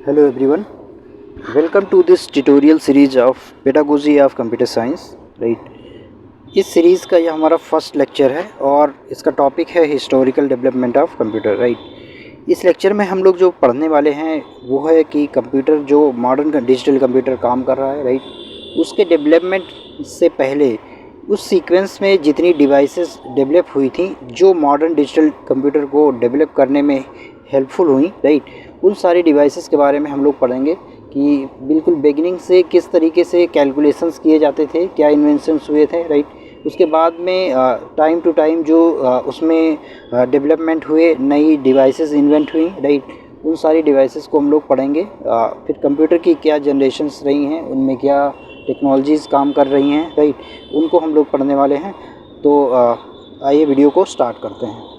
Hello everyone, welcome to this tutorial series of Pedagogy of Computer Science, right। इस series का यह हमारा first lecture है और इसका टॉपिक है historical development of computer, right. इस लेक्चर में हम लोग जो पढ़ने वाले हैं वो है कि कंप्यूटर जो मॉडर्न डिजिटल कंप्यूटर काम कर रहा है, राइट, उसके डेवलपमेंट से पहले उस सीक्वेंस में जितनी डिवाइसेस डेवलप हुई थी जो मॉडर्न डिजिटल कंप्यूटर को डेवलप करने में हेल्पफुल हुई, राइट, उन सारी डिवाइसेस के बारे में हम लोग पढ़ेंगे कि बिल्कुल बिगिनिंग से किस तरीके से कैलकुलेशंस किए जाते थे, क्या इन्वेंशंस हुए थे, राइट। उसके बाद में टाइम टू टाइम जो उसमें डेवलपमेंट हुए, नई डिवाइसेस इन्वेंट हुई, राइट, उन सारी डिवाइसेस को हम लोग पढ़ेंगे। फिर कंप्यूटर की क्या जनरेशन्स रही हैं, उनमें क्या टेक्नोलॉजीज़ काम कर रही हैं, राइट, उनको हम लोग पढ़ने वाले हैं। तो आइए वीडियो को स्टार्ट करते हैं।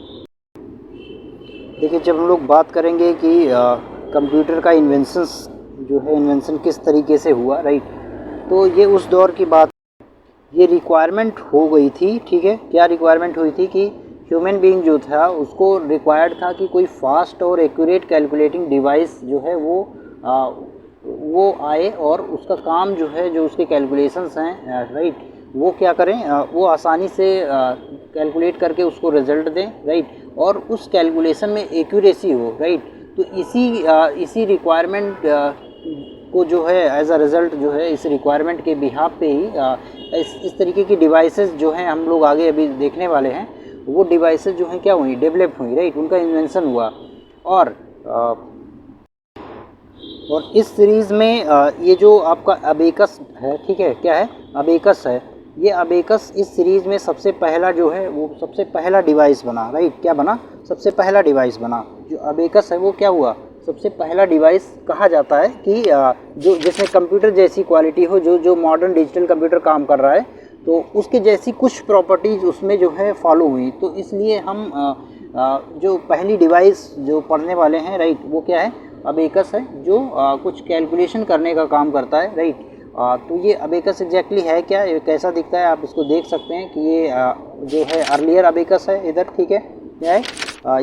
देखिए, जब हम लोग बात करेंगे कि कंप्यूटर का इन्वेंशन किस तरीके से हुआ, राइट, तो ये उस दौर की बात, ये रिक्वायरमेंट हो गई थी, ठीक है। क्या रिक्वायरमेंट हुई थी कि ह्यूमन बीइंग जो था उसको रिक्वायर्ड था कि कोई फास्ट और एक्यूरेट कैलकुलेटिंग डिवाइस जो है वो आए और उसका काम जो है, जो उसके कैलकुलेशंस हैं, राइट, वो क्या करें, वो आसानी से कैलकुलेट करके उसको रिज़ल्ट दें, राइट, और उस कैलकुलेशन में एक्यूरेसी हो, राइट। तो इसी रिक्वायरमेंट को जो है एज अ रिज़ल्ट जो है, इस रिक्वायरमेंट के बिहाफ पे ही इस तरीके की डिवाइसेस जो हैं हम लोग आगे अभी देखने वाले हैं, वो डिवाइसेस जो हैं क्या हुई, डेवलप हुई, राइट, उनका इन्वेंशन हुआ। और इस सीरीज़ में ये जो आपका अबेकस है, ठीक है, क्या है, अबेकस है। ये अबेकस इस सीरीज़ में सबसे पहला जो है वो सबसे पहला डिवाइस बना, राइट, क्या बना, सबसे पहला डिवाइस बना। जो अबेकस है वो क्या हुआ, सबसे पहला डिवाइस कहा जाता है कि जो जिसमें कंप्यूटर जैसी क्वालिटी हो, जो मॉडर्न डिजिटल कंप्यूटर काम कर रहा है तो उसके जैसी कुछ प्रॉपर्टीज़ उसमें जो है फॉलो हुई। तो इसलिए हम जो पहली डिवाइस जो पढ़ने वाले हैं, राइट, वो क्या है, अबेकस है, जो कुछ कैलकुलेशन करने का काम करता है, राइट। तो ये अबेकस एग्जैक्टली है क्या, ये कैसा दिखता है, आप इसको देख सकते हैं कि ये जो है अर्लियर अबेकस है इधर, ठीक है, क्या है,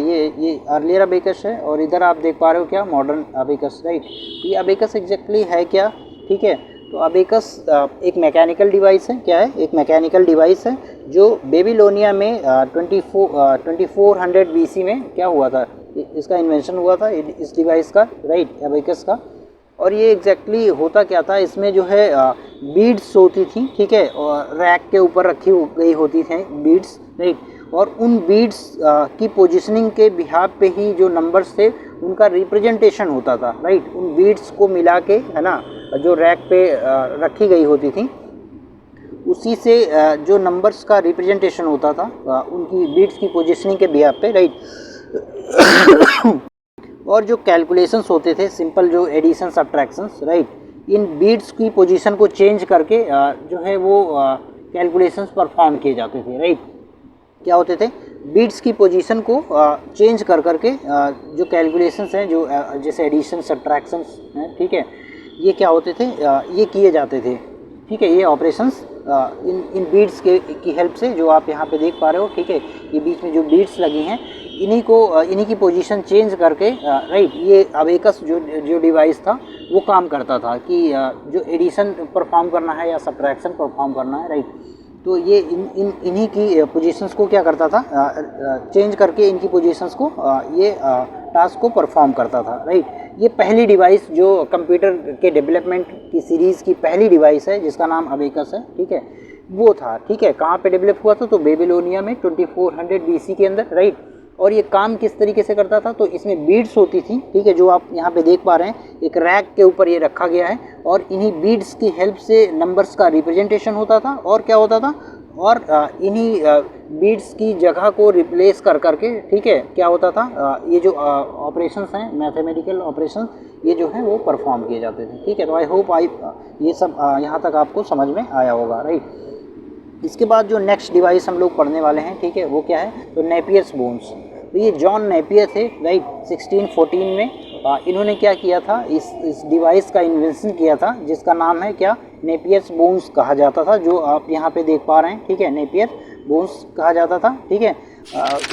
ये अर्लियर अबेकस है और इधर आप देख पा रहे हो क्या, मॉडर्न अबेकस, राइट। ये अबेकस एग्जैक्टली है क्या, ठीक है। तो अबेकस एक मैकेनिकल डिवाइस है, क्या है, एक मैकेनिकल डिवाइस है जो बेबीलोनिया में 2400 BC में क्या हुआ था, इसका इन्वेंशन हुआ था, इस डिवाइस का, राइट, अबेकस का। और ये एग्जैक्टली होता क्या था, इसमें जो है बीड्स होती थी, ठीक है, और रैक के ऊपर रखी गई होती थी बीड्स, राइट, और उन बीड्स की पोजीशनिंग के बिहाफ पे ही जो नंबर्स थे उनका रिप्रेजेंटेशन होता था, राइट। उन बीड्स को मिला के, है ना, जो रैक पे रखी गई होती थी, उसी से जो नंबर्स का रिप्रेजेंटेशन होता था उनकी बीड्स की पोजीशनिंग के बिहाफ पे, राइट। और जो कैलकुलेशंस होते थे, सिंपल जो एडिशन सब्ट्रैक्शंस, राइट, इन बीट्स की पोजीशन को चेंज करके जो है वो कैलकुलेशंस परफॉर्म किए जाते थे, राइट। क्या होते थे, बीट्स की पोजीशन को चेंज कर करके जो कैलकुलेशंस हैं, जो जैसे एडिशन सब्ट्रैक्शंस हैं, ठीक है, ये क्या होते थे, ये किए जाते थे, ठीक है। ये ऑपरेशंस इन बीट्स की हेल्प से, जो आप यहाँ पे देख पा रहे हो, ठीक है, ये बीच में जो बीट्स लगी हैं, इन्हीं की पोजीशन चेंज करके, राइट, ये अबेकस जो डिवाइस था वो काम करता था कि जो एडिशन परफॉर्म करना है या सब्ट्रैक्शन परफॉर्म करना है, राइट, तो ये इन्हीं की पोजीशंस को क्या करता था, चेंज करके इनकी पोजीशंस को ये टास्क को परफॉर्म करता था, राइट। ये पहली डिवाइस जो कंप्यूटर के डेवलपमेंट की सीरीज़ की पहली डिवाइस है जिसका नाम अबेकस है, ठीक है, वो था, ठीक है। कहाँ पे डेवलप हुआ था, तो बेबीलोनिया में 2400 BC के अंदर, राइट। और ये काम किस तरीके से करता था, तो इसमें बीड्स होती थी, ठीक है, जो आप यहाँ पे देख पा रहे हैं, एक रैक के ऊपर ये रखा गया है और इन्हीं बीड्स की हेल्प से नंबर्स का रिप्रेजेंटेशन होता था। और क्या होता था, और इन्हीं बीड्स की जगह को रिप्लेस कर करके, ठीक है, क्या होता था, ये जो ऑपरेशंस हैं, मैथमेटिकल ऑपरेशंस, ये जो है वो परफॉर्म किए जाते थे, ठीक है। तो आई होप ये सब यहाँ तक आपको समझ में आया होगा, राइट। इसके बाद जो नेक्स्ट डिवाइस हम लोग पढ़ने वाले हैं, ठीक है, वो क्या है, तो नेपियर्स बोन्स। तो ये जॉन नेपियर थे, राइट, 1614 में इन्होंने क्या किया था, इस डिवाइस का इन्वेंशन किया था जिसका नाम है क्या, नेपियर्स बोन्स कहा जाता था, जो आप यहाँ पे देख पा रहे हैं, ठीक है, नेपियर बोन्स कहा जाता था, ठीक है।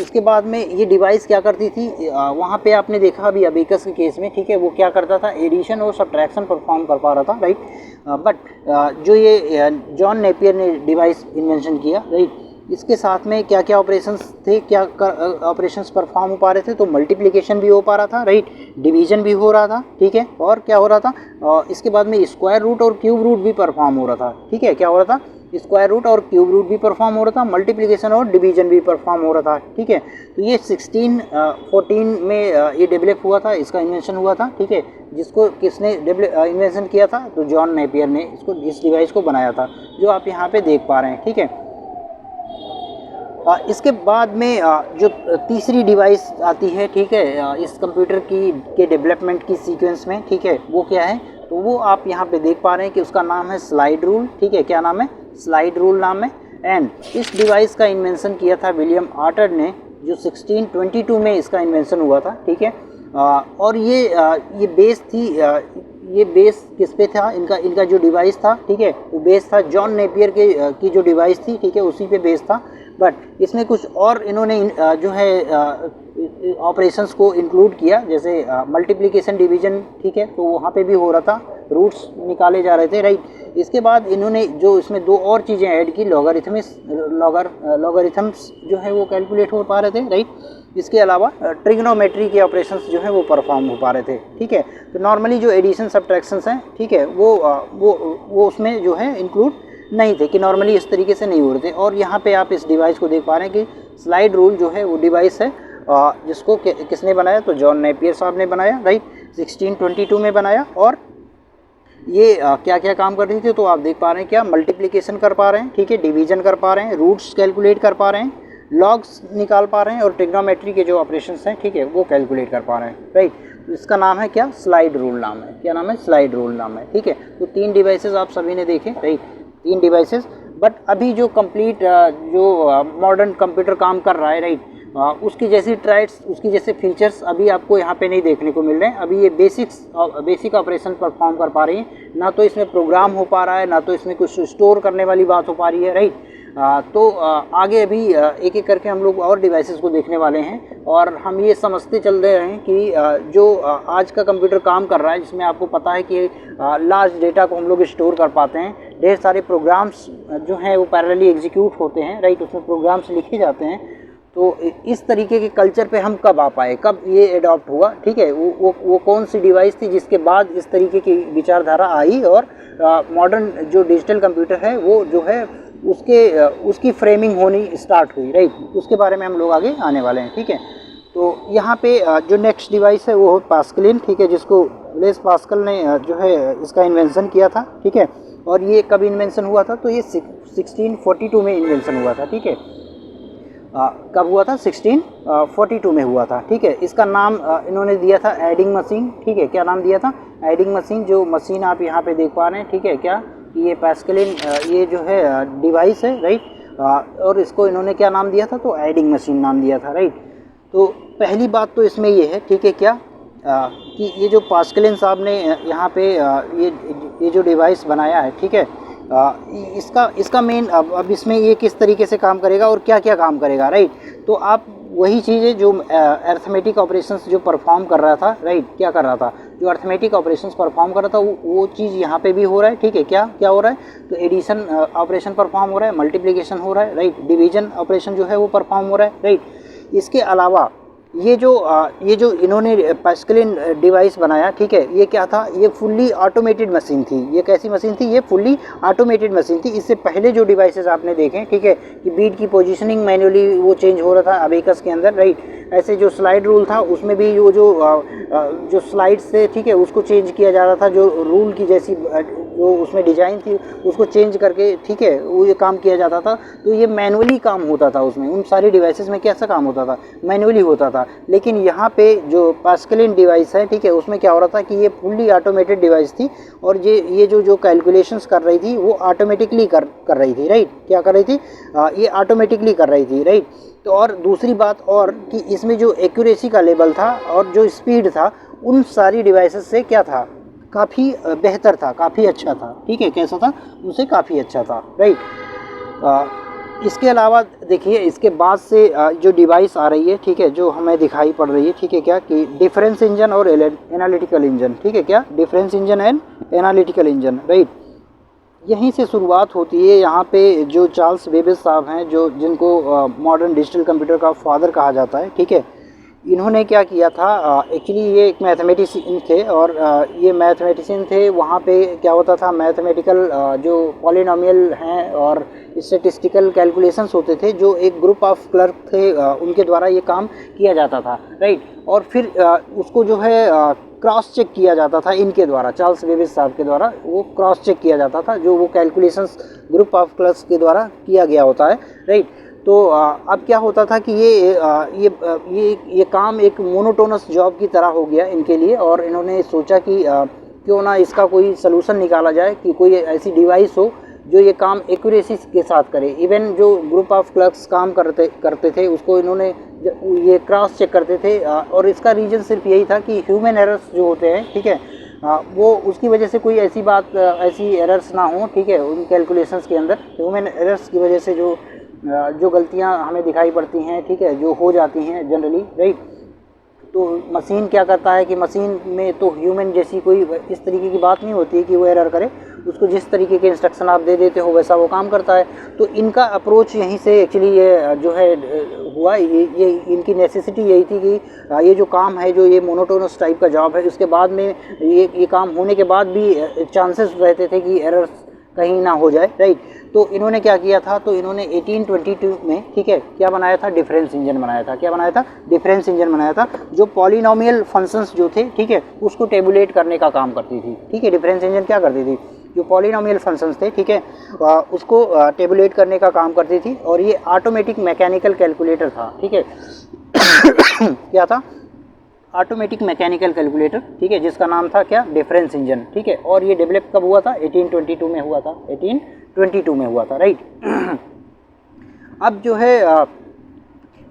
इसके बाद में ये डिवाइस क्या करती थी, वहाँ पे आपने देखा अभी अबेकस के केस में, ठीक है, वो क्या करता था, एडिशन और सब्ट्रैक्शन परफॉर्म कर पा रहा था, राइट। बट जो ये जॉन नेपियर ने डिवाइस इन्वेंशन किया, राइट, इसके साथ में क्या क्या ऑपरेशंस थे, क्या ऑपरेशंस परफॉर्म हो पा रहे थे, तो मल्टीप्लिकेशन भी हो पा रहा था, राइट, डिवीजन भी हो रहा था, ठीक है, और क्या हो रहा था, इसके बाद में स्क्वायर रूट और क्यूब रूट भी परफॉर्म हो रहा था, ठीक है, क्या हो रहा था, स्क्वायर रूट और क्यूब रूट भी परफॉर्म हो रहा था, मल्टीप्लिकेशन और डिवीजन भी परफॉर्म हो रहा था, ठीक है। तो ये 1614 में ये डेवलप हुआ था, इसका इन्वेंशन हुआ था, ठीक है, जिसको किसने इन्वेंशन किया था, तो जॉन नेपियर ने इस डिवाइस को बनाया था, जो आप यहाँ पे देख पा रहे हैं, ठीक है। इसके बाद में जो तीसरी डिवाइस आती है, ठीक है, इस कंप्यूटर के डेवलपमेंट की सीक्वेंस में, ठीक है, वो क्या है, तो वो आप यहाँ पे देख पा रहे हैं कि उसका नाम है स्लाइड रूल, ठीक है, क्या नाम है, स्लाइड रूल नाम है। एंड इस डिवाइस का इन्वेंशन किया था विलियम आर्टर ने, जो 1622 में इसका इन्वेंशन हुआ था, ठीक है। और ये बेस थी, ये बेस किस पे था, इनका जो डिवाइस था, ठीक है, वो बेस था जॉन नेपियर की जो डिवाइस थी, ठीक है, उसी पे बेस था। बट इसमें कुछ और इन्होंने जो है ऑपरेशंस को इंक्लूड किया, जैसे मल्टीप्लिकेशन डिवीजन, ठीक है, तो वहाँ पे भी हो रहा था, रूट्स निकाले जा रहे थे, राइट। इसके बाद इन्होंने जो इसमें दो और चीज़ें ऐड की, लॉगरिथम्स जो है वो कैलकुलेट हो पा रहे थे, राइट। इसके अलावा ट्रिग्नोमेट्री के ऑपरेशंस जो है वो परफॉर्म हो पा रहे थे, ठीक है। तो नॉर्मली जो एडिशन सब्ट्रैक्शंस हैं, ठीक है, वो उसमें जो है इंक्लूड नहीं थे, कि नॉर्मली इस तरीके से नहीं हो रहे थे। और यहाँ पे आप इस डिवाइस को देख पा रहे हैं कि स्लाइड रूल जो है वो डिवाइस है, जिसको किसने बनाया, तो जॉन नेपियर साहब ने बनाया, राइट, 1622 में बनाया। और ये क्या क्या काम कर रही थी, तो आप देख पा रहे हैं क्या, मल्टीप्लिकेशन कर पा रहे हैं, ठीक है, डिवीजन कर पा रहे हैं, रूट्स कैलकुलेट कर पा रहे हैं, लॉग्स निकाल पा रहे हैं, और ट्रिग्नोमेट्री के जो ऑपरेशंस हैं, ठीक है, वो कैलकुलेट कर पा रहे हैं, राइट। इसका नाम है क्या, स्लाइड रूल नाम है, क्या नाम है, स्लाइड रूल नाम है, ठीक है। तो 3 डिवाइसेस आप सभी ने देखे, राइट, 3 डिवाइसेस। बट अभी जो कंप्लीट जो मॉडर्न कंप्यूटर काम कर रहा है, राइट, उसकी जैसी ट्राइट्स, उसकी जैसे फीचर्स अभी आपको यहाँ पे नहीं देखने को मिल रहे हैं। अभी ये बेसिक ऑपरेशन परफॉर्म कर पा रही है, ना तो इसमें प्रोग्राम हो पा रहा है, ना तो इसमें कुछ स्टोर करने वाली बात हो पा रही है, राइट। तो आगे अभी एक एक करके हम लोग और डिवाइसेस को देखने वाले हैं, और हम ये समझते चल रहे हैं कि जो आज का कंप्यूटर काम कर रहा है, जिसमें आपको पता है कि लार्ज डेटा को हम लोग स्टोर कर पाते हैं, ढेर सारे प्रोग्राम्स जो हैं वो पैरेलली एग्जीक्यूट होते हैं, राइट, उसमें प्रोग्राम्स लिखे जाते हैं। तो इस तरीके के कल्चर पे हम कब आ पाए, कब ये एडॉप्ट हुआ, ठीक है, वो कौन सी डिवाइस थी जिसके बाद इस तरीके की विचारधारा आई, और मॉडर्न जो डिजिटल कंप्यूटर है वो जो है उसकी फ्रेमिंग होनी स्टार्ट हुई, राइट। उसके बारे में हम लोग आगे आने वाले हैं, ठीक है। तो यहाँ पे जो नेक्स्ट डिवाइस है वो पास्कलिन, ठीक है, जिसको ब्लेस पास्कल ने जो है इसका इन्वेंशन किया था, ठीक है। और ये कब इन्वेंशन हुआ था, तो ये 1642 में इन्वेंशन हुआ था, ठीक है। कब हुआ था, 1642 में हुआ था, ठीक है। इसका नाम इन्होंने दिया था एडिंग मशीन, ठीक है, क्या नाम दिया था, एडिंग मशीन। जो मशीन आप यहाँ पे देख पा रहे हैं, ठीक है, क्या, ये पास्कलिन ये जो है डिवाइस है, राइट, और इसको इन्होंने क्या नाम दिया था, तो एडिंग मशीन नाम दिया था, राइट। तो पहली बात तो इसमें ये है, ठीक है, क्या कि ये जो पास्कलिन साहब ने यहाँ पे ये जो डिवाइस बनाया है, ठीक है, इसका मेन अब इसमें ये किस तरीके से काम करेगा और क्या क्या काम करेगा, राइट। तो आप वही चीज़ है जो अर्थमेटिक ऑपरेशंस जो परफॉर्म कर रहा था, राइट, क्या कर रहा था, जो अर्थमेटिक ऑपरेशंस परफॉर्म कर रहा था वो चीज़ यहाँ पे भी हो रहा है, ठीक है, क्या क्या हो रहा है, तो एडिशन ऑपरेशन परफॉर्म हो रहा है, मल्टीप्लिकेशन हो रहा है, राइट, डिवीजन ऑपरेशन जो है वो परफॉर्म हो रहा है, राइट। इसके अलावा ये जो इन्होंने पास्कलिन डिवाइस बनाया, ठीक है, ये क्या था, ये फुल्ली ऑटोमेटेड मशीन थी। ये कैसी मशीन थी, ये फुल्ली ऑटोमेटेड मशीन थी। इससे पहले जो डिवाइसेस आपने देखे, ठीक है, कि बीट की पोजीशनिंग मैन्युअली वो चेंज हो रहा था अबेकस के अंदर, राइट। ऐसे जो स्लाइड रूल था उसमें भी जो स्लाइड्स थे, ठीक है, उसको चेंज किया जा रहा था, जो रूल की जैसी जो उसमें डिज़ाइन थी उसको चेंज करके, ठीक है, वो ये काम किया जाता था। तो ये मैनुअली काम होता था उसमें, उन सारी डिवाइसेस में कैसा काम होता था, मैनुअली होता था। लेकिन यहाँ पे जो पास्कलिन डिवाइस है, ठीक है, उसमें क्या हो रहा था कि ये फुल्ली ऑटोमेटेड डिवाइस थी, और ये जो कैलकुलेशंस कर रही थी वो ऑटोमेटिकली कर रही थी, राइट, क्या कर रही थी, ये ऑटोमेटिकली कर रही थी, राइट। तो और दूसरी बात और कि इसमें जो एक्यूरेसी का लेवल था और जो स्पीड था उन सारी डिवाइसेस से क्या था, काफ़ी बेहतर था, काफ़ी अच्छा था, ठीक है, कैसा था, उनसे काफ़ी अच्छा था, राइट। इसके अलावा देखिए इसके बाद से जो डिवाइस आ रही है, ठीक है, जो हमें दिखाई पड़ रही है, ठीक है, क्या कि डिफरेंस इंजन और एनालिटिकल इंजन, ठीक है, क्या difference engine and analytical engine, right. यहीं से शुरुआत होती है। यहाँ पे जो चार्ल्स बेबेज साहब हैं, जो जिनको मॉडर्न डिजिटल कंप्यूटर का फादर कहा जाता है, ठीक है, इन्होंने क्या किया था, एक्चुअली ये एक मैथमेटिशियन थे और ये मैथमेटिशियन थे। वहाँ पे क्या होता था, मैथमेटिकल जो पॉलिनोमियल हैं और स्टैटिस्टिकल कैलकुलेशंस होते थे, जो एक ग्रुप ऑफ क्लर्क थे उनके द्वारा ये काम किया जाता था, राइट। और फिर उसको जो है क्रॉस चेक किया जाता था इनके द्वारा, चार्ल्स बेबेज साहब के द्वारा वो क्रॉस चेक किया जाता था, जो वो कैलकुलेशंस ग्रुप ऑफ क्लर्क्स के द्वारा किया गया होता है, राइट। तो अब क्या होता था कि ये काम एक मोनोटोनस जॉब की तरह हो गया इनके लिए, और इन्होंने सोचा कि क्यों ना इसका कोई सलूशन निकाला जाए, कि कोई ऐसी डिवाइस हो जो ये काम एक्यूरेसी के साथ करे। इवन जो ग्रुप ऑफ क्लर्क्स काम करते थे उसको इन्होंने ये क्रॉस चेक करते थे, और इसका रीज़न सिर्फ यही था कि ह्यूमन एरर्स जो होते हैं, ठीक है, वो उसकी वजह से कोई ऐसी एरर्स ना हो, ठीक है, उन कैलकुलेशंस के अंदर ह्यूमन एरर्स की वजह से जो गलतियां हमें दिखाई पड़ती हैं, ठीक है, जो हो जाती हैं जनरली, राइट। तो मशीन क्या करता है कि मशीन में तो ह्यूमन जैसी कोई इस तरीके की बात नहीं होती है कि वो एरर करे, उसको जिस तरीके के इंस्ट्रक्शन आप दे देते हो वैसा वो काम करता है। तो इनका अप्रोच यहीं से एक्चुअली ये जो है हुआ, ये इनकी नेसेसिटी यही थी कि ये जो काम है, जो ये मोनोटोनस टाइप का जॉब है, उसके बाद में ये काम होने के बाद भी चांसेस रहते थे कि एरर्स कहीं ना हो जाए, राइट। तो इन्होंने क्या किया था, तो इन्होंने 1822 में, ठीक है, क्या बनाया था, डिफरेंस इंजन बनाया था। क्या बनाया था, डिफरेंस इंजन बनाया था, जो पॉलिनोमियल फंक्शंस जो थे, ठीक है, उसको टेबुलेट करने का काम करती थी, ठीक है। डिफरेंस इंजन क्या करती थी, जो पॉलिनोमियल फंक्शंस थे, ठीक है, उसको टेबुलेट करने का काम करती थी, और ये ऑटोमेटिक मैकेनिकल कैलकुलेटर था, ठीक है। क्या था, ऑटोमेटिक मैकेनिकल कैलकुलेटर, ठीक है, जिसका नाम था क्या, डिफरेंस इंजन, ठीक है। और ये डेवलप कब हुआ था, 1822 में हुआ था, 1822 में हुआ था, राइट। अब जो है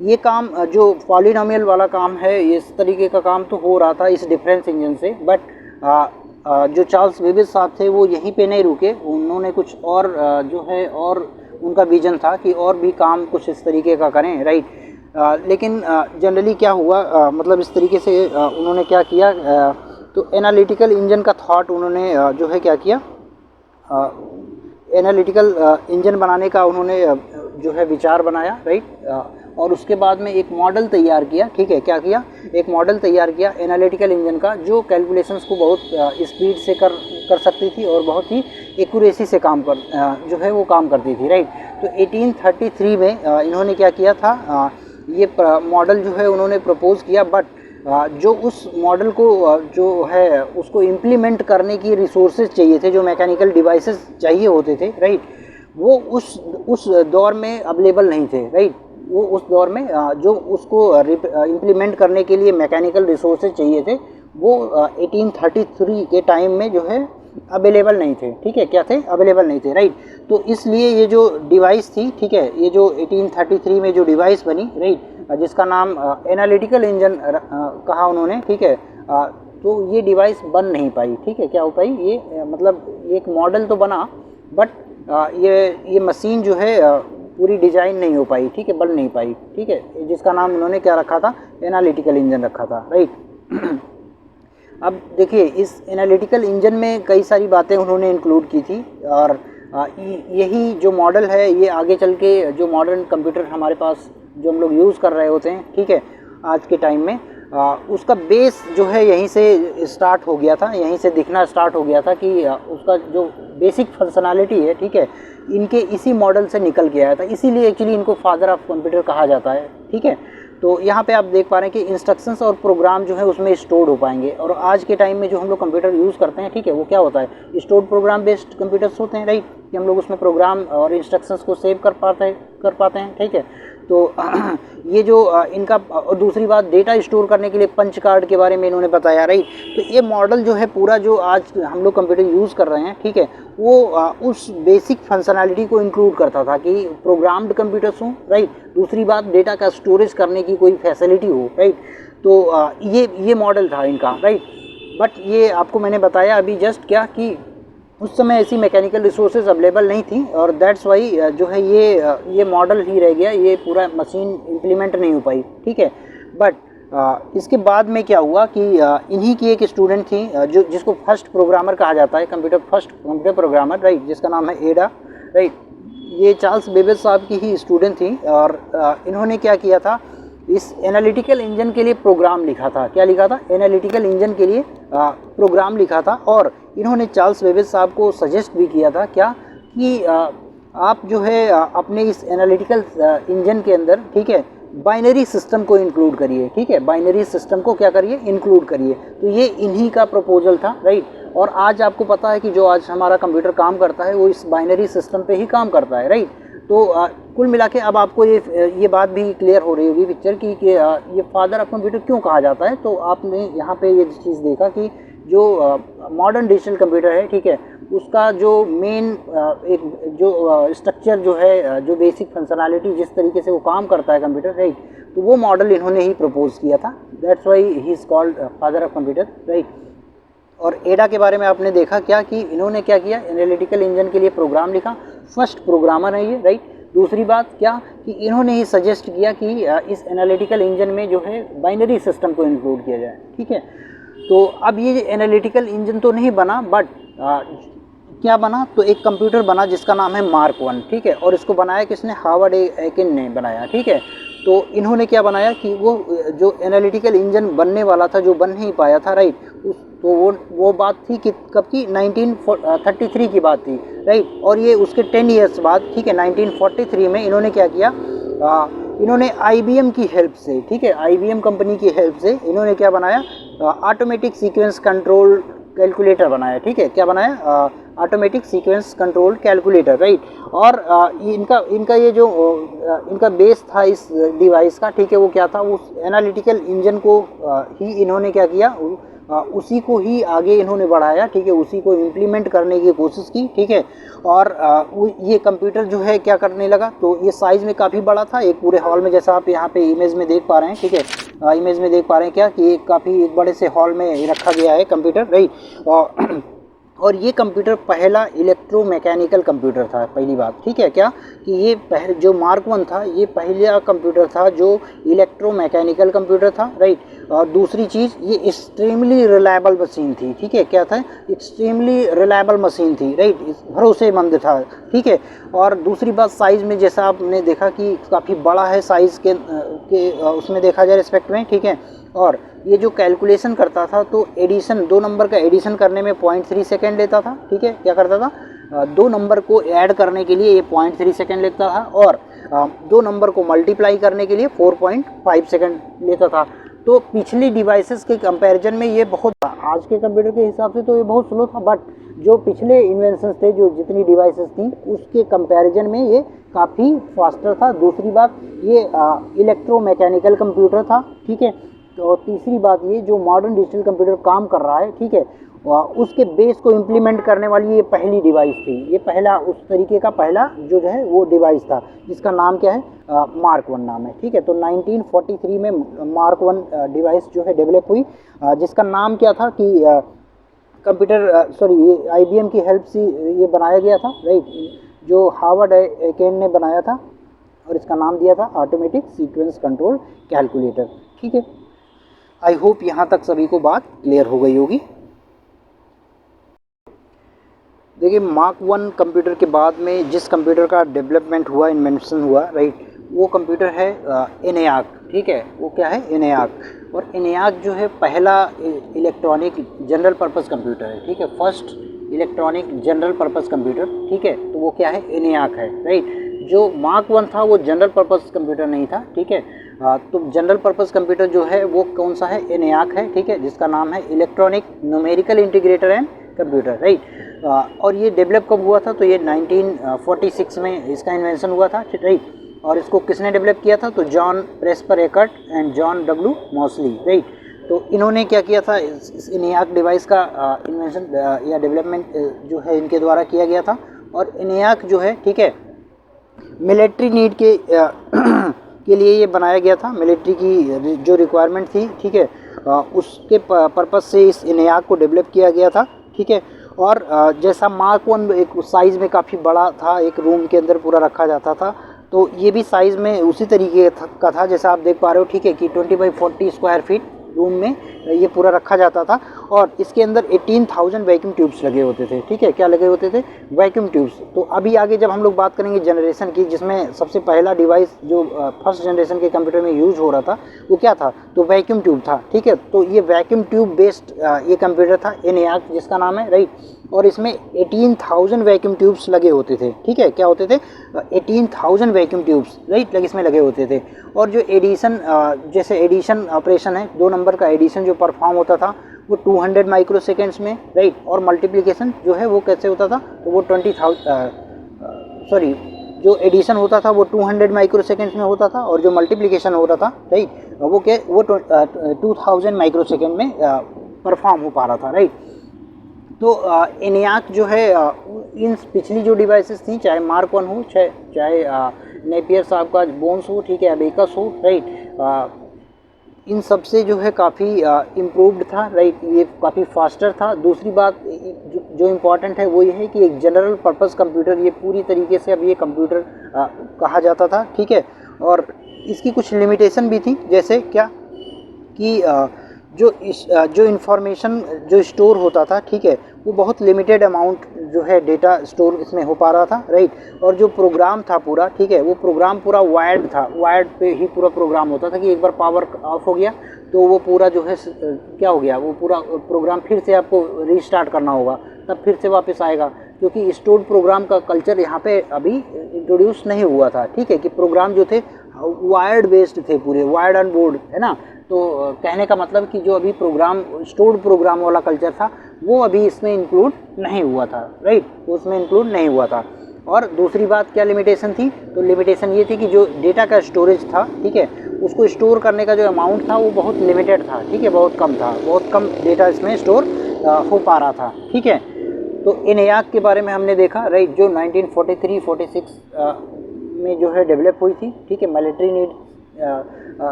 ये काम जो पॉलिनोमियल वाला काम है, इस तरीके का काम तो हो रहा था इस डिफरेंस इंजन से, बट जो चार्ल्स बेबेज साहब थे वो यहीं पे नहीं रुके, उन्होंने कुछ और जो है और उनका विजन था कि और भी काम कुछ इस तरीके का करें, राइट। लेकिन जनरली क्या हुआ, मतलब इस तरीके से उन्होंने क्या किया, तो एनालिटिकल इंजन का थॉट उन्होंने जो है क्या किया, एनालिटिकल इंजन बनाने का उन्होंने जो है विचार बनाया, राइट। और उसके बाद में एक मॉडल तैयार किया, ठीक है, क्या किया, एक मॉडल तैयार किया एनालिटिकल इंजन का, जो कैलकुलेशंस को बहुत स्पीड से कर सकती थी और बहुत ही एक्यूरेसी से जो है वो काम करती थी, राइट। तो 1833 में इन्होंने क्या किया था, ये मॉडल जो है उन्होंने प्रपोज किया, बट जो उस मॉडल को जो है उसको इम्प्लीमेंट करने की रिसोर्सेज चाहिए थे, जो मैकेनिकल डिवाइसेस चाहिए होते थे, राइट, वो उस दौर में अवेलेबल नहीं थे, राइट। वो उस दौर में जो उसको इम्प्लीमेंट करने के लिए मैकेनिकल रिसोर्सेज चाहिए थे, वो 1833 के टाइम में जो है अवेलेबल नहीं थे, ठीक है, क्या थे, अवेलेबल नहीं थे, राइट। तो इसलिए ये जो डिवाइस थी, ठीक है, ये जो 1833 में जो डिवाइस बनी, राइट, जिसका नाम एनालिटिकल इंजन कहा उन्होंने, ठीक है, तो ये डिवाइस बन नहीं पाई, ठीक है, क्या हो पाई, ये मतलब एक मॉडल तो बना, बट ये मशीन जो है पूरी डिजाइन नहीं हो पाई, ठीक है, बन नहीं पाई, ठीक है, जिसका नाम उन्होंने क्या रखा था, एनालिटिकल इंजन रखा था, राइट। अब देखिए इस एनालिटिकल इंजन में कई सारी बातें उन्होंने इंक्लूड की थी, और यही जो मॉडल है ये आगे चल के जो मॉडर्न कंप्यूटर हमारे पास जो हम लोग यूज़ कर रहे होते हैं, ठीक है, आज के टाइम में उसका बेस जो है यहीं से स्टार्ट हो गया था, यहीं से दिखना स्टार्ट हो गया था कि उसका जो बेसिक फंक्शनैलिटी है, ठीक है, इनके इसी मॉडल से निकल के आया था, इसीलिए एक्चुअली इनको फादर ऑफ कंप्यूटर कहा जाता है, ठीक है। तो यहाँ पे आप देख पा रहे हैं कि इंस्ट्रक्शंस और प्रोग्राम जो है उसमें स्टोर्ड हो पाएंगे, और आज के टाइम में जो हम लोग कंप्यूटर यूज़ करते हैं, ठीक है, वो क्या होता है, स्टोर्ड प्रोग्राम बेस्ड कंप्यूटर्स होते हैं, राइट, कि हम लोग उसमें प्रोग्राम और इंस्ट्रक्शंस को सेव कर पाते हैं, ठीक है। तो ये जो इनका, और दूसरी बात, डेटा स्टोर करने के लिए पंच कार्ड के बारे में इन्होंने बताया, राइट। तो ये मॉडल जो है पूरा जो आज हम लोग कंप्यूटर यूज़ कर रहे हैं, ठीक है, वो उस बेसिक फंक्शनैलिटी को इंक्लूड करता था कि प्रोग्राम्ड कंप्यूटर्स हों, राइट। दूसरी बात, डेटा का स्टोरेज करने की कोई फैसिलिटी हो, राइट। तो ये मॉडल था इनका, राइट। बट ये आपको मैंने बताया अभी जस्ट क्या कि उस समय ऐसी मैकेनिकल रिसोर्सेज अवेलेबल नहीं थी और दैट्स वाई जो है ये मॉडल ही रह गया, ये पूरा मशीन इम्प्लीमेंट नहीं हो पाई, ठीक है। बट इसके बाद में क्या हुआ कि इन्हीं की एक स्टूडेंट थी जो जिसको फर्स्ट प्रोग्रामर कहा जाता है, फर्स्ट कंप्यूटर प्रोग्रामर, राइट, जिसका नाम है एडा, राइट। ये चार्ल्स बेबेज साहब की ही स्टूडेंट थी और इन्होंने क्या किया था, इस एनालिटिकल इंजन के लिए प्रोग्राम लिखा था। क्या लिखा था? एनालिटिकल इंजन के लिए प्रोग्राम लिखा था। और इन्होंने चार्ल्स बेबेज साहब को सजेस्ट भी किया था क्या कि आप जो है अपने इस एनालिटिकल इंजन के अंदर, ठीक है, बाइनरी सिस्टम को इंक्लूड करिए, ठीक है, बाइनरी सिस्टम को क्या करिए, इंक्लूड करिए। तो ये इन्हीं का प्रपोजल था, राइट। और आज आपको पता है कि जो आज हमारा कंप्यूटर काम करता है वो इस बाइनरी सिस्टम पे ही काम करता है, राइट। तो कुल मिला के अब आपको ये बात भी क्लियर हो रही होगी पिक्चर की कि ये फादर ऑफ कंप्यूटर क्यों कहा जाता है। तो आपने यहाँ पे ये चीज़ देखा कि जो मॉडर्न डिजिटल कंप्यूटर है, ठीक है, उसका जो मेन एक जो स्ट्रक्चर जो है, जो बेसिक फंक्शनैलिटी, जिस तरीके से वो काम करता है कंप्यूटर, राइट, तो वो मॉडल इन्होंने ही प्रपोज किया था। That's why he is called father of computer, right. और एडा के बारे में आपने देखा क्या कि इन्होंने क्या किया, एनालिटिकल इंजन के लिए प्रोग्राम लिखा, फर्स्ट प्रोग्रामर है ये, राइट। दूसरी बात क्या कि इन्होंने ही सजेस्ट किया कि इस एनालिटिकल इंजन में जो है बाइनरी सिस्टम को इंक्लूड किया जाए, ठीक है। तो अब ये एनालिटिकल इंजन तो नहीं बना, बट क्या बना, तो एक कंप्यूटर बना जिसका नाम है मार्क 1, ठीक है। और इसको बनाया किसने? हार्वर्ड एकिन ने बनाया, ठीक है। तो इन्होंने क्या बनाया कि वो जो एनालिटिकल इंजन बनने वाला था, जो बन नहीं पाया था, राइट, तो वो बात थी कि कब की? 1933 की बात थी, राइट। और ये उसके 10 ईयर्स बाद, ठीक है, 1943 में इन्होंने क्या किया, इन्होंने IBM की हेल्प से, ठीक है, IBM कंपनी की हेल्प से इन्होंने क्या बनाया, ऑटोमेटिक सीक्वेंस कंट्रोल कैलकुलेटर बनाया, ठीक है। क्या बनाया? Automatic sequence control calculator, right. और इनका ये जो इनका बेस था इस डिवाइस का, ठीक है, वो क्या था, उस एनालिटिकल इंजन को ही इन्होंने क्या किया, उसी को ही आगे इन्होंने बढ़ाया, ठीक है, उसी को इम्प्लीमेंट करने की कोशिश की, ठीक है। और ये कंप्यूटर जो है क्या करने लगा, तो ये साइज़ में काफ़ी बड़ा था, एक पूरे हॉल में, जैसा आप यहाँ पे इमेज में देख पा रहे हैं, ठीक है, इमेज में देख पा रहे हैं क्या कि काफ़ी एक बड़े से हॉल में रखा गया है कंप्यूटर, राइट। और ये कंप्यूटर पहला इलेक्ट्रोमैकेनिकल कंप्यूटर था, पहली बात, ठीक है, क्या कि ये जो मार्क 1 था, ये पहला कंप्यूटर था जो इलेक्ट्रोमैकेनिकल कंप्यूटर था, राइट। और दूसरी चीज़, ये एक्सट्रीमली रिलायबल मशीन थी, ठीक है, क्या था? एक्सट्रीमली रिलायबल मशीन थी, राइट, भरोसेमंद था, ठीक है। और दूसरी बात, साइज़ में जैसा आपने देखा कि काफ़ी बड़ा है साइज़ के उसमें देखा जाए रिस्पेक्ट में, ठीक है। और ये जो कैलकुलेशन करता था, तो एडिशन, 2 नंबर का एडिशन करने में 0.3 सेकेंड लेता था, ठीक है। क्या करता था? 2 नंबर को ऐड करने के लिए ये 0.3 सेकेंड लेता था, और 2 नंबर को मल्टीप्लाई करने के लिए 4.5 सेकेंड लेता था। तो पिछली डिवाइसेस के कंपैरिजन में ये बहुत, आज के कंप्यूटर के हिसाब से तो ये बहुत स्लो था, बट जो पिछले इन्वेंशंस थे, जो जितनी डिवाइसेस थी, उसके कंपैरिजन में ये काफ़ी फास्टर था। दूसरी बात, ये इलेक्ट्रोमैकेनिकल कंप्यूटर था, ठीक है। तो तीसरी बात, ये जो मॉडर्न डिजिटल कंप्यूटर काम कर रहा है, ठीक है, उसके बेस को इम्प्लीमेंट करने वाली ये पहली डिवाइस थी, ये पहला उस तरीके का पहला जो है वो डिवाइस था, जिसका नाम क्या है? मार्क 1 नाम है, ठीक है। तो 1943 में मार्क 1 डिवाइस जो है डेवलप हुई, जिसका नाम क्या था कि कंप्यूटर, सॉरी, ये IBM की हेल्प से ये बनाया गया था, राइट, जो हार्वर्ड एकिन ने बनाया था, और इसका नाम दिया था ऑटोमेटिक सीक्वेंस कंट्रोल कैलकुलेटर, ठीक है। आई होप यहाँ तक सभी को बात क्लियर हो गई होगी। देखिए, मार्क 1 कंप्यूटर के बाद में जिस कंप्यूटर का डेवलपमेंट हुआ, इन्वेंशन हुआ, राइट, वो कंप्यूटर है ENIAC, ठीक है। वो क्या है? ENIAC। और ENIAC जो है पहला इलेक्ट्रॉनिक जनरल पर्पस कंप्यूटर है, ठीक है, first electronic general purpose computer, ठीक है। तो वो क्या है? ENIAC है, राइट। जो मार्क 1 था वो जनरल पर्पस कंप्यूटर नहीं था, ठीक है। तो जनरल पर्पस कंप्यूटर जो है वो कौन सा है? ENIAC है, ठीक है, जिसका नाम है electronic numerical integrator and computer, right. और ये डेवलप कब हुआ था? तो ये 1946 में इसका इन्वेंशन हुआ था, राइट। और इसको किसने डेवलप किया था? तो John Presper Eckert and John W Mauchly, right. तो इन्होंने क्या किया था? इस ENIAC डिवाइस का इन्वेंशन या डेवलपमेंट जो है इनके द्वारा किया गया था। और ENIAC जो है, ठीक है, मिलिट्री नीड के लिए ये बनाया गया था। मिलिट्री की जो रिक्वायरमेंट थी, ठीक है, उसके पर्पस से इस ENIAC को डेवलप किया गया था, ठीक है। और जैसा मार्क 1 एक साइज़ में काफ़ी बड़ा था, एक रूम के अंदर पूरा रखा जाता था, तो ये भी साइज़ में उसी तरीके का था जैसा आप देख पा रहे हो, ठीक है, कि 20 बाई 40 स्क्वायर फीट रूम में ये पूरा रखा जाता था। और इसके अंदर 18,000 वैक्यूम ट्यूब्स लगे होते थे, ठीक है, क्या लगे होते थे, वैक्यूम ट्यूब्स। तो अभी आगे जब हम लोग बात करेंगे जनरेशन की, जिसमें सबसे पहला डिवाइस जो फर्स्ट जनरेशन के कंप्यूटर में यूज़ हो रहा था वो क्या था, तो वैक्यूम ट्यूब था, ठीक है। तो ये वैक्यूम ट्यूब बेस्ड ये कंप्यूटर था, ENIAC जिसका नाम है, राइट। और इसमें 18,000 वैक्यूम ट्यूब्स लगे होते थे, ठीक है, क्या होते थे, 18,000 वैक्यूम ट्यूब्स, राइट, इसमें लगे होते थे। और जो एडिशन जैसे एडिशन ऑपरेशन है, 2 नंबर का एडिशन जो परफॉर्म होता था वो 200 माइक्रोसेकेंड्स में, राइट। और मल्टीप्लिकेशन जो है वो कैसे होता था, तो वो जो एडिशन होता था वो 200 माइक्रोसेकेंड्स में होता था, और जो मल्टीप्लिकेशन हो रहा था, राइट, वो 2000 माइक्रोसेकेंड में परफॉर्म हो पा रहा था, राइट। तो ENIAC जो है इन पिछली जो डिवाइसेस थी, चाहे मार्क 1 हो, चाहे नेपियर साहब का बोन्स हो, ठीक है, अबेकस हो, राइट, इन सब से जो है काफ़ी इम्प्रूव्ड था, राइट, ये काफ़ी फास्टर था। दूसरी बात जो इम्पॉर्टेंट है वो ये है कि एक जनरल पर्पस कंप्यूटर, ये पूरी तरीके से अब ये कंप्यूटर कहा जाता था, ठीक है। और इसकी कुछ लिमिटेशन भी थी, जैसे क्या कि जो इन्फॉर्मेशन जो स्टोर होता था, ठीक है, वो बहुत लिमिटेड अमाउंट जो है डेटा स्टोर इसमें हो पा रहा था, राइट। और जो प्रोग्राम था पूरा, ठीक है, वो प्रोग्राम पूरा वायर्ड था, वायर्ड पे ही पूरा प्रोग्राम होता था कि एक बार पावर ऑफ हो गया तो वो पूरा जो है क्या हो गया, वो पूरा प्रोग्राम फिर से आपको रीस्टार्ट करना होगा, तब फिर से वापस आएगा, क्योंकि स्टोर्ड प्रोग्राम का कल्चर यहाँ पे अभी इंट्रोड्यूस नहीं हुआ था, ठीक है, कि प्रोग्राम जो थे वायर्ड बेस्ड थे, पूरे वायर्ड ऑन बोर्ड, है ना। तो कहने का मतलब कि जो अभी प्रोग्राम स्टोर्ड प्रोग्राम वाला कल्चर था वो अभी इसमें इंक्लूड नहीं हुआ था, राइट, उसमें इंक्लूड नहीं हुआ था। और दूसरी बात क्या लिमिटेशन थी, तो लिमिटेशन ये थी कि जो डेटा का स्टोरेज था, ठीक है, उसको स्टोर करने का जो अमाउंट था वो बहुत लिमिटेड था, ठीक है, बहुत कम था, बहुत कम डेटा इसमें स्टोर हो पा रहा था, ठीक है। तो ENIAC के बारे में हमने देखा, राइट, जो 1943-46 में जो है डेवलप हुई थी, ठीक है, मिलिट्री नीड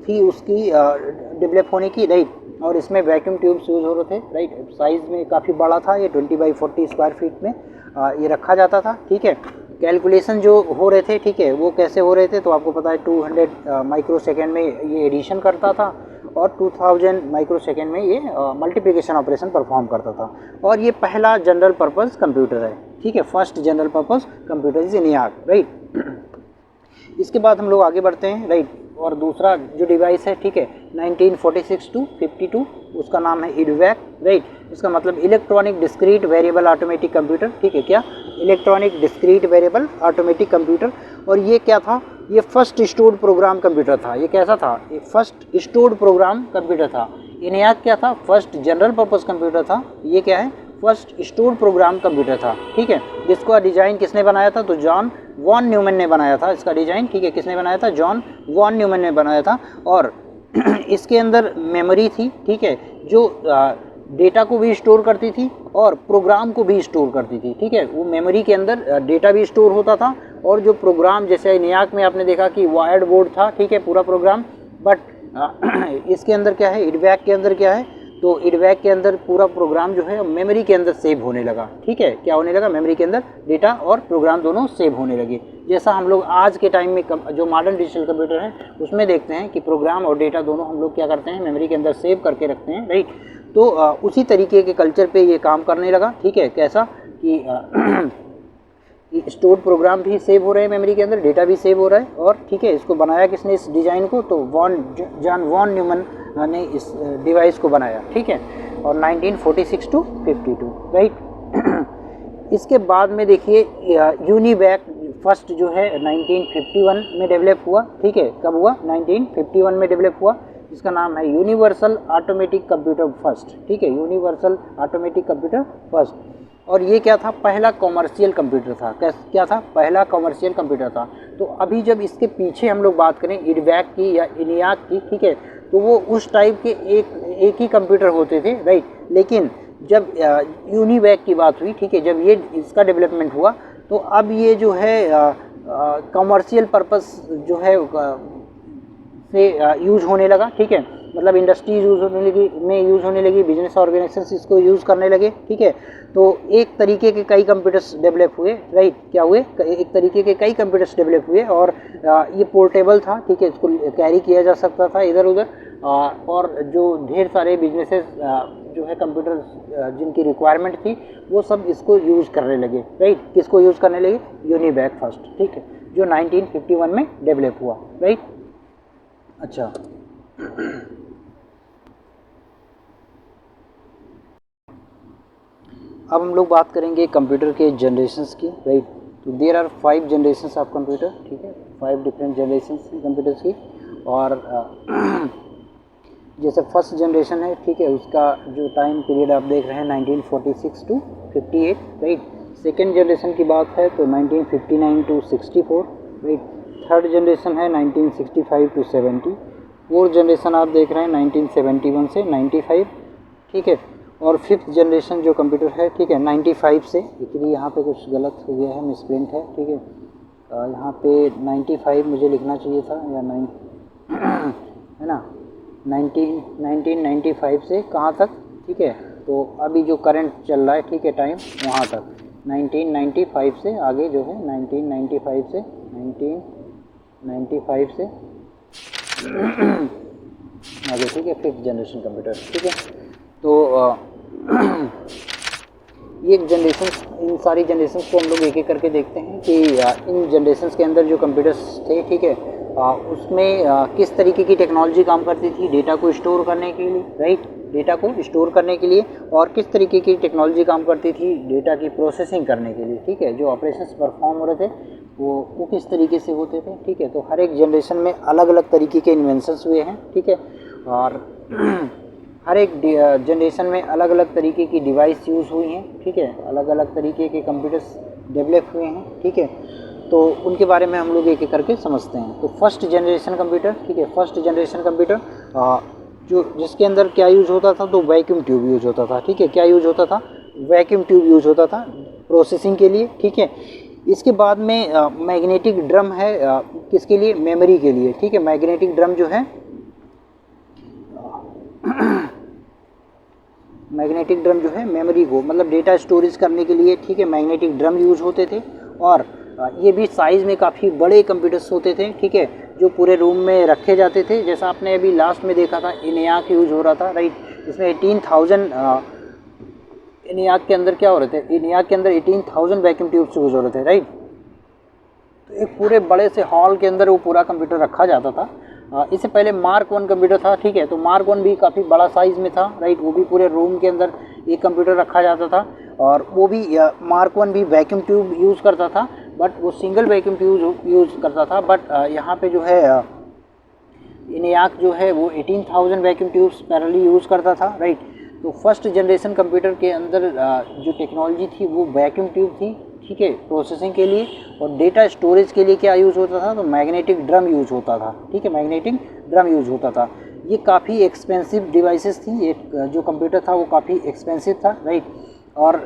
थी उसकी डेवलप होने की, राइट। और इसमें वैक्यूम ट्यूब्स यूज़ हो रहे थे, राइट, साइज़ में काफ़ी बड़ा था, ये 20 बाई 40 स्क्वायर फीट में ये रखा जाता था, ठीक है। कैलकुलेशन जो हो रहे थे, ठीक है, वो कैसे हो रहे थे, तो आपको पता है 200 माइक्रोसेकेंड में ये एडिशन करता था, और 2000 माइक्रोसेकेंड में ये मल्टीप्लिकेशन ऑपरेशन परफॉर्म करता था। और ये पहला जनरल पर्पस कंप्यूटर है, ठीक है, first general purpose computer is ENIAC, right. इसके बाद हम लोग आगे बढ़ते हैं, राइट। और दूसरा जो डिवाइस है, ठीक है, 1946 to 52, उसका नाम है EDVAC, राइट। इसका मतलब electronic discrete variable automatic computer, ठीक है, क्या, electronic discrete variable automatic computer. और ये क्या था, ये फर्स्ट स्टोर्ड प्रोग्राम कंप्यूटर था। ये कैसा था, ये फर्स्ट स्टोर्ड प्रोग्राम कंप्यूटर था। ENIAC क्या था, फर्स्ट जनरल पर्पस कंप्यूटर था। ये क्या है, फर्स्ट स्टोर्ड प्रोग्राम कंप्यूटर था, ठीक है। जिसका डिज़ाइन किसने बनाया था, तो जॉन वॉन न्यूमैन ने बनाया था इसका डिज़ाइन, ठीक है, किसने बनाया था, जॉन वॉन न्यूमैन ने बनाया था। और इसके अंदर मेमोरी थी, ठीक है, जो डेटा को भी स्टोर करती थी और प्रोग्राम को भी स्टोर करती थी, ठीक है। वो मेमोरी के अंदर डेटा भी स्टोर होता था, और जो प्रोग्राम, जैसे ENIAC में आपने देखा कि वायर्ड बोर्ड था, ठीक है, पूरा प्रोग्राम, बट इसके अंदर क्या है, EDVAC के अंदर क्या है, तो EDVAC के अंदर पूरा प्रोग्राम जो है मेमोरी के अंदर सेव होने लगा, ठीक है, क्या होने लगा, मेमोरी के अंदर डेटा और प्रोग्राम दोनों सेव होने लगे। जैसा हम लोग आज के टाइम में जो मॉडर्न डिजिटल कंप्यूटर है उसमें देखते हैं कि प्रोग्राम और डेटा दोनों हम लोग क्या करते हैं, मेमोरी के अंदर सेव करके रखते हैं, राइट। तो उसी तरीके के कल्चर पे ये काम करने लगा, ठीक है, कैसा कि स्टोर्ड प्रोग्राम भी सेव हो रहे हैं मेमोरी के अंदर, डेटा भी सेव हो रहा है, और ठीक है, इसको बनाया किसने इस डिज़ाइन को, तो जॉन वॉन न्यूमैन ने इस डिवाइस को बनाया, ठीक है। और 1946 to 52, राइट। इसके बाद में देखिए ENIAC फर्स्ट जो है 1951 में डेवलप हुआ, ठीक है, कब हुआ, 1951 में डेवलप हुआ। इसका नाम है यूनिवर्सल ऑटोमेटिक कंप्यूटर फर्स्ट, ठीक है, यूनिवर्सल ऑटोमेटिक कंप्यूटर फर्स्ट। और ये क्या था, पहला कॉमर्शियल कंप्यूटर था। क्या था, पहला कॉमर्शियल कंप्यूटर था। तो अभी जब इसके पीछे हम लोग बात करें EDVAC की या ENIAC की, ठीक है, तो वो उस टाइप के एक ही कंप्यूटर होते थे, राइट। लेकिन जब ENIAC की बात हुई, ठीक है, जब ये इसका डेवलपमेंट हुआ, तो अब ये जो है कॉमर्शियल पर्पस जो है से यूज़ होने लगा, ठीक है, मतलब इंडस्ट्रीज यूज़ होने लगी, बिजनेस ऑर्गेनाइजेशन इसको यूज़ करने लगे, ठीक है। तो एक तरीके के कई कंप्यूटर्स डेवलप हुए, राइट, क्या हुए, एक तरीके के कई कंप्यूटर्स डेवलप हुए और ये पोर्टेबल था, ठीक है, इसको कैरी किया जा सकता था इधर उधर, और जो ढेर सारे बिजनेसेस जो है कंप्यूटर जिनकी रिक्वायरमेंट थी वो सब इसको यूज़ करने लगे, राइट। किसको यूज़ करने लगे? यूनिवैक फर्स्ट, ठीक है, जो 1951 में डेवलप हुआ, राइट। अच्छा, अब हम लोग बात करेंगे कंप्यूटर के जनरेशन्स की, राइट। तो there are 5 generations of computer, ठीक है, 5 डिफरेंट जनरेशन्स कंप्यूटर्स की। और जैसे फर्स्ट जनरेशन है, ठीक है, उसका जो टाइम पीरियड आप देख रहे हैं 1946 टू 58, राइट। सेकेंड जनरेशन की बात है तो 1959 टू 64, राइट। थर्ड जनरेशन है 1965 टू 70। फोर्थ जनरेशन आप देख रहे हैं 1971 से 95, ठीक है। और फिफ्थ जनरेशन जो कंप्यूटर है, ठीक है, 95 से, एक्चुअली यहाँ पे कुछ गलत हो गया है, मिसप्रिंट है, ठीक है, यहाँ पे 95 मुझे लिखना चाहिए था, या 9 है ना, 1995 से कहाँ तक, ठीक है, तो अभी जो करंट चल रहा है, ठीक है, टाइम वहाँ तक 1995 से आगे जो है 1995 से आगे, ठीक है, फिफ्थ जनरेशन कंप्यूटर, ठीक है। तो ये जनरेशन, इन सारी जनरेशन्स को हम लोग एक एक करके देखते हैं कि इन जनरेशन्स के अंदर जो कंप्यूटर्स थे, ठीक है, उसमें किस तरीके की टेक्नोलॉजी काम करती थी डेटा को स्टोर करने के लिए, राइट, डेटा को स्टोर करने के लिए, और किस तरीके की टेक्नोलॉजी काम करती थी डेटा की प्रोसेसिंग करने के लिए, ठीक है, जो ऑपरेशंस परफॉर्म हो रहे थे वो किस तरीके से होते थे, ठीक है। तो हर एक जनरेशन में अलग अलग तरीके के इन्वेंशंस हुए हैं, ठीक है, और हर एक जनरेशन में अलग अलग तरीके की डिवाइस यूज़ हुई हैं, ठीक है, अलग अलग तरीके के कंप्यूटर्स डेवलप हुए हैं, ठीक है। तो उनके बारे में हम लोग एक एक करके समझते हैं। तो फर्स्ट जनरेशन कंप्यूटर, ठीक है, फर्स्ट जनरेशन कंप्यूटर जो जिसके अंदर क्या यूज़ होता था, तो वैक्यूम ट्यूब यूज़ होता था, ठीक है, क्या यूज़ होता था, वैक्यूम ट्यूब यूज़ होता था प्रोसेसिंग के लिए, ठीक है। इसके बाद में मैग्नेटिक ड्रम है, किसके लिए, मेमोरी के लिए, ठीक है, मैग्नेटिक ड्रम जो है मैग्नेटिक ड्रम जो है मेमोरी को, मतलब डेटा स्टोरेज करने के लिए, ठीक है, मैग्नेटिक ड्रम यूज़ होते थे। और ये भी साइज़ में काफ़ी बड़े कंप्यूटर्स होते थे, ठीक है, जो पूरे रूम में रखे जाते थे। जैसा आपने अभी लास्ट में देखा था ENIAC यूज़ हो रहा था, राइट, इसमें 18,000 ENIAC के अंदर क्या हो रहे थे, ENIAC के अंदर 18,000 वैक्यूम ट्यूब्स यूज़ हो रहे थे, राइट। तो एक पूरे बड़े से हॉल के अंदर वो पूरा कंप्यूटर रखा जाता था। इससे पहले मार्क 1 कंप्यूटर था, ठीक है, तो मार्क 1 भी काफ़ी बड़ा साइज़ में था, राइट, वो भी पूरे रूम के अंदर एक कंप्यूटर रखा जाता था, और वो भी मार्क 1 भी वैक्यूम ट्यूब यूज़ करता था, बट वो सिंगल वैक्यूम ट्यूब यूज़ करता था। बट यहाँ पे जो है ENIAC जो है वो 18,000 वैक्यूम ट्यूब्स पैरेलली यूज़ करता था, राइट। तो फर्स्ट जनरेशन कंप्यूटर के अंदर जो टेक्नोलॉजी थी वो वैक्यूम ट्यूब थी, ठीक है, प्रोसेसिंग के लिए। और डेटा स्टोरेज के लिए क्या यूज़ होता था, तो मैग्नेटिक ड्रम यूज़ होता था, ठीक है, मैग्नेटिक ड्रम यूज़ होता था। ये काफ़ी एक्सपेंसिव डिवाइसेस थी, एक जो कंप्यूटर था वो काफ़ी एक्सपेंसिव था, राइट। और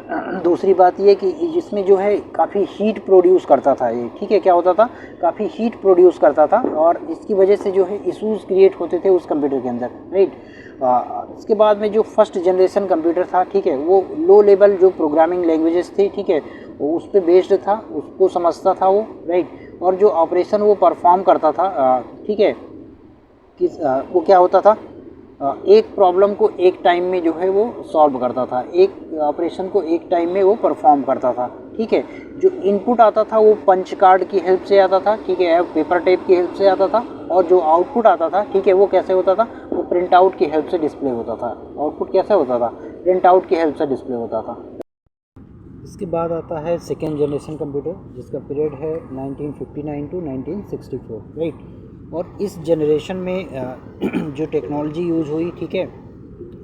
दूसरी बात ये कि जिसमें जो है काफ़ी हीट प्रोड्यूस करता था ये, ठीक है, क्या होता था, काफ़ी हीट प्रोड्यूस करता था, और इसकी वजह से जो है इशूज़ क्रिएट होते थे उस कंप्यूटर के अंदर, राइट। इसके बाद में जो फर्स्ट जनरेशन कंप्यूटर था, ठीक है, वो लो लेवल जो प्रोग्रामिंग लैंग्वेजेस थी, ठीक है, वो उस पर बेस्ड था, उसको समझता था वो, राइट। और जो ऑपरेशन वो परफॉर्म करता था, ठीक है, वो क्या होता था, एक प्रॉब्लम को एक टाइम में जो है वो सॉल्व करता था, एक ऑपरेशन को एक टाइम में वो परफॉर्म करता था, ठीक है। जो इनपुट आता था वो पंच कार्ड की हेल्प से आता था, ठीक है, पेपर टेप की हेल्प से आता था, और जो आउटपुट आता था, ठीक है, वो कैसे होता था, वो प्रिंट आउट की हेल्प से डिस्प्ले होता था। आउटपुट कैसे होता था, प्रिंट आउट की हेल्प से डिस्प्ले होता था। इसके बाद आता है सेकेंड जनरेशन कंप्यूटर, जिसका पीरियड है 1959 टू 1964, राइट। और इस जनरेशन में जो टेक्नोलॉजी यूज़ हुई, ठीक है,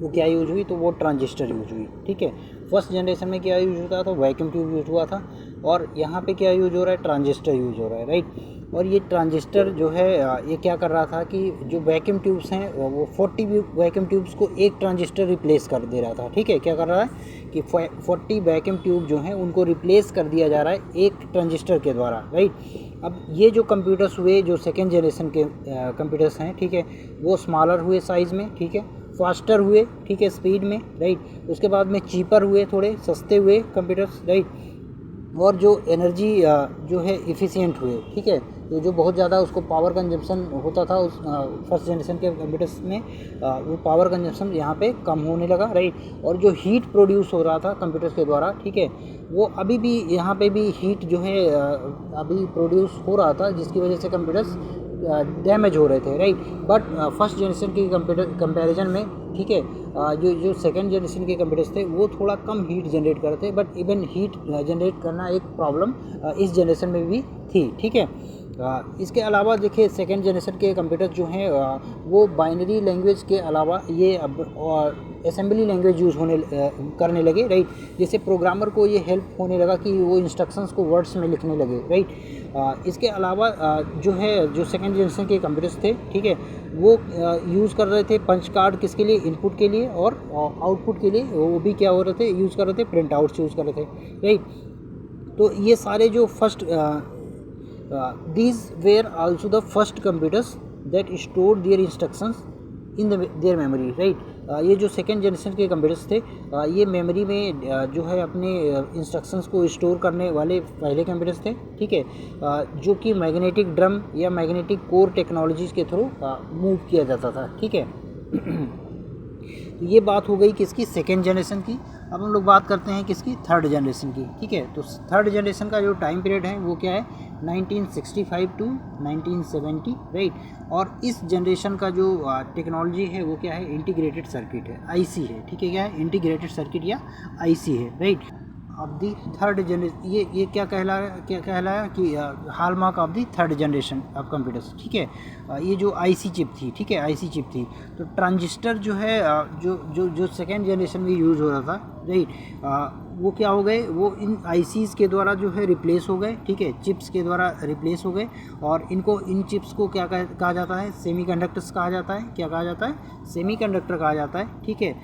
वो क्या यूज़ हुई, तो वो ट्रांजिस्टर यूज़ हुई, ठीक है। फर्स्ट जनरेशन में क्या यूज़ होता था, वैक्यूम ट्यूब यूज़ हुआ था, और यहाँ पे क्या यूज़ हो रहा है, ट्रांजिस्टर यूज़ हो रहा है, राइट। और ये ट्रांजिस्टर जो है ये क्या कर रहा था कि जो वैक्यूम ट्यूब्स हैं वो 40 वैक्यूम ट्यूब्स को एक ट्रांजिस्टर रिप्लेस कर दे रहा था। ठीक है, क्या कर रहा है कि 40 वैक्यूम ट्यूब जो हैं उनको रिप्लेस कर दिया जा रहा है एक ट्रांजिस्टर के द्वारा, राइट। अब ये जो कंप्यूटर्स हुए, जो सेकेंड जनरेशन के कंप्यूटर्स हैं, ठीक है, वो स्मॉलर हुए साइज़ में, ठीक है, फास्टर हुए, ठीक है, स्पीड में, राइट। उसके बाद में चीपर हुए, थोड़े सस्ते हुए कंप्यूटर्स, राइट। और जो एनर्जी जो है इफ़िशियंट हुए, ठीक है। तो जो बहुत ज़्यादा उसको पावर कंजप्शन होता था उस फर्स्ट जनरेशन के कंप्यूटर्स में, वो पावर कंजप्शन यहाँ पे कम होने लगा, राइट। और जो हीट प्रोड्यूस हो रहा था कंप्यूटर्स के द्वारा, ठीक है, वो अभी भी यहाँ पे भी हीट जो है अभी प्रोड्यूस हो रहा था, जिसकी वजह से कंप्यूटर्स डैमेज हो रहे थे, राइट। बट फर्स्ट जनरेशन की कंपैरिजन में, ठीक है, जो सेकेंड जनरेशन के कंप्यूटर्स थे वो थोड़ा कम हीट जनरेट करते, बट इवन हीट जनरेट करना एक प्रॉब्लम इस जनरेशन में भी थी, ठीक है। इसके अलावा देखिए सेकेंड जनरेशन के कंप्यूटर जो हैं वो बाइनरी लैंग्वेज के अलावा ये अब असेंबली लैंग्वेज यूज़ करने लगे, राइट। जैसे प्रोग्रामर को ये हेल्प होने लगा कि वो इंस्ट्रक्शंस को वर्ड्स में लिखने लगे, राइट। इसके अलावा जो है जो सेकेंड जनरेशन के कंप्यूटर्स थे, ठीक है, वो यूज़ कर रहे थे पंच कार्ड, किसके लिए, इनपुट के लिए, और आउटपुट के लिए वो भी क्या हो रहे थे, यूज़ कर रहे थे, प्रिंट आउट्स यूज़ कर रहे थे, राइट। तो ये सारे जो first these were also the first computers that stored their instructions in their memory, right। ये जो सेकेंड जनरेशन के कंप्यूटर्स थे ये मेमोरी में जो है अपने इंस्ट्रक्शंस को स्टोर करने वाले पहले कंप्यूटर्स थे, ठीक है, जो कि मैग्नेटिक ड्रम या मैग्नेटिक कोर टेक्नोलॉजीज़ के थ्रू मूव किया जाता था, ठीक है। तो ये बात हो गई किसकी, सेकेंड जनरेशन की। अब हम लोग बात करते हैं किसकी, थर्ड जनरेशन की, ठीक है। तो थर्ड जनरेशन का जो टाइम पीरियड है वो क्या है, 1965 टू 1970, राइट। और इस जनरेशन का जो टेक्नोलॉजी है वो क्या है, इंटीग्रेटेड सर्किट है, आईसी है, ठीक है, क्या है, इंटीग्रेटेड सर्किट या आईसी है, right. Of the third generation, ये क्या कहलाया कि hallmark of the third generation of computers, ठीक है। ये जो आईसी चिप थी, ठीक है, आईसी चिप थी। तो ट्रांजिस्टर जो है जो सेकेंड जनरेशन में यूज़ हो रहा था, राइट, वो क्या हो गए, वो इन आईसीज़ के द्वारा जो है रिप्लेस हो गए, ठीक है, चिप्स के द्वारा रिप्लेस हो गए। और इन चिप्स को क्या कहा जाता है, सेमीकंडक्टर्स कहा जाता है। क्या कहा जाता है, सेमीकंडक्टर कहा जाता है, ठीक है।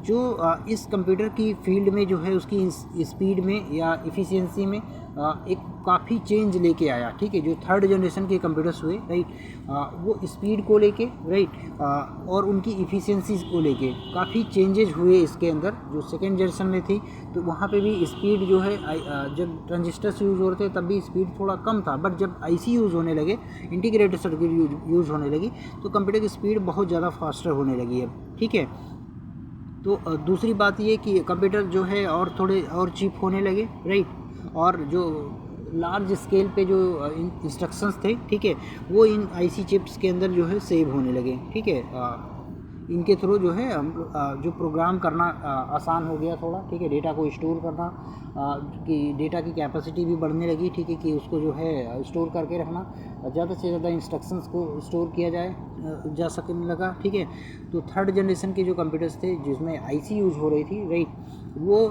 जो इस कंप्यूटर की फील्ड में जो है उसकी स्पीड में या इफ़िशियंसी में एक काफ़ी चेंज लेके आया, ठीक है। जो थर्ड जनरेशन के कंप्यूटर्स हुए, राइट, वो स्पीड को लेके, राइट, और उनकी इफ़िशियंसी को लेके काफ़ी चेंजेज हुए इसके अंदर। जो सेकेंड जनरेशन में थी तो वहाँ पे भी स्पीड जो है जब ट्रांजिस्टर्स यूज़ हो रहे थे तब भी स्पीड थोड़ा कम था, बट जब आईसी यूज़ होने लगे, इंटीग्रेटेड सर्किट यूज़ होने लगी, तो कंप्यूटर की स्पीड बहुत ज़्यादा फास्टर होने लगी है, ठीक है। तो दूसरी बात ये कि कंप्यूटर जो है और थोड़े और चीप होने लगे, राइट। और जो लार्ज स्केल पे जो इंस्ट्रक्शंस थे, ठीक है, वो इन आईसी चिप्स के अंदर जो है सेव होने लगे, ठीक है। इनके थ्रू जो है जो प्रोग्राम करना आसान हो गया थोड़ा, ठीक है। डेटा को स्टोर करना कि डेटा की कैपेसिटी भी बढ़ने लगी, ठीक है, कि उसको जो है स्टोर करके रखना, ज़्यादा से ज़्यादा इंस्ट्रक्शंस को स्टोर किया जा सकने लगा, ठीक है। तो थर्ड जनरेशन के जो कंप्यूटर्स थे जिसमें आईसी यूज़ हो रही थी, राइट, वो